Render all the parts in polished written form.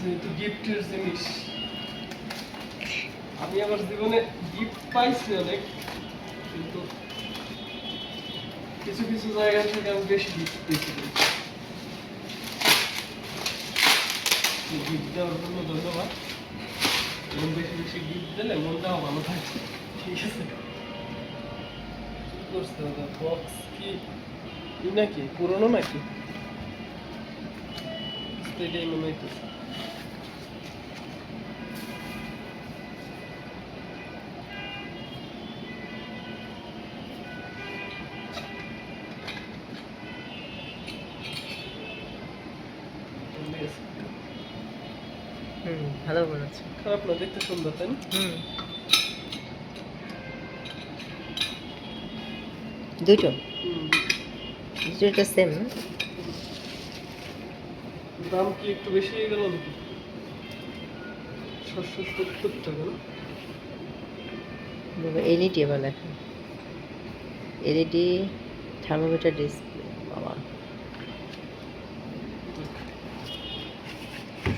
যেহেতু গিফটের জিনিস, আমি আমার জীবনে গিফট পাইছি অনেক, কিন্তু কিছু কিছু জায়গা থেকে আমি বেশি গিফট পেয়েছি। গিফট দেওয়ার জন্য ধন্যবাদ। এবং বেশি বেশি গিফট দিলে মনটাও ভালো থাকে। ঠিক আছে, কি করছে দাদা? বক্স কি নাকি পুরনো নাকি? এটাই মনে হইতেছে। ভালো বলেছে। খারাপ না, দেখতে সুন্দর, তাই না? দুটো দুটো সেম না? দাম কি একটু বেশি হয়ে গেল নাকি? 770 টাকা না? এলইডি আবার লেখা, এলইডি থার্মোমিটার ডিসপ্লে। বাবা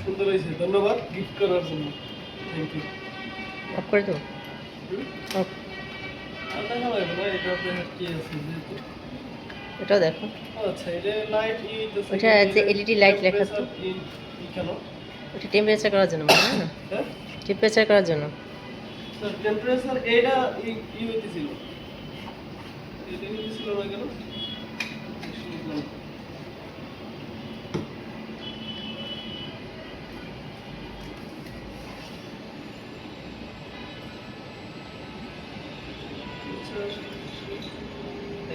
সুন্দর হয়েছে, ধন্যবাদ গিফট করার জন্য। Thank you. অফ করে দেবো। অফ। আর দেখা লাগবে না, এটা আপনার কি আছে যেহেতু। এটাও দেখো। আচ্ছা, এটা লাইট ওটা যে এলইডি লাইট লেখা তো কেন? ওটা টেম্পারেচার করার জন্য মনে হয় না? হ্যাঁ, টেম্পারেচার করার জন্য। স্যার টেম্পারেচার এটা হইতেছিল, এটা হইতেছিল না কেন?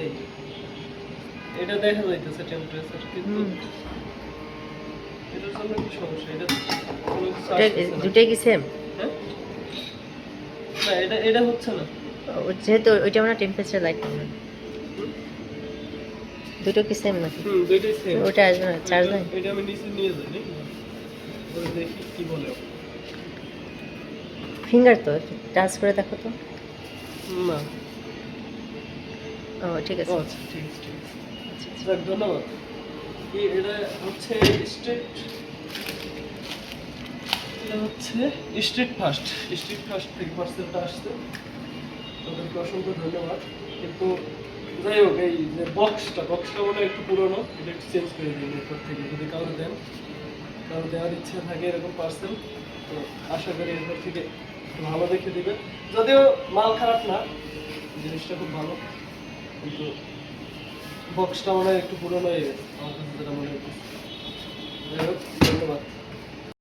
এই এটা দেখা যাইতেছে টেম্পারেচার, কিন্তু এটার জন্য কি সমস্যা? এটা কোনো কিছু আসতেছে না। দুটোই কি সেম? হ্যাঁ, না এটা হচ্ছে না। যেহেতু ওইটা মানে টেম্পারেচার লাইট না, দুটো কি সেম নাকি? দুইটাই সেম। ওটা আসবে না, চার্জ নাই। এটা আমি নিচে নিয়ে যাই নাকি? ওরে দেখি কি বলে। ফিঙ্গার তো টাচ করে দেখো তো। না, ও ঠিক আছে। আচ্ছা ঠিক আছে, ঠিক আছে। স্যার ধন্যবাদ। এটা হচ্ছে স্ট্রিট, এটা হচ্ছে স্ট্রিট ফাস্ট থেকে পার্সেলটা আসছে, তাদেরকে অসংখ্য ধন্যবাদ। কিন্তু যাই হোক, এই যে বক্সটা মনে হয় একটু পুরোনো, এটা একটু চেঞ্জ করে দিন এরপর থেকে, যদি কারো দেওয়ার ইচ্ছা থাকে এরকম পার্সেল, তো আশা করি এরপর থেকে ভালো দেখে দিবে। যদিও মাল খারাপ না, জিনিসটা খুব ভালো, কিন্তু বক্সটা মনে হয় একটু পুরোনো হয়ে গেছে আমার কাছে, যেটা মনে হচ্ছে। যাই হোক, ধন্যবাদ।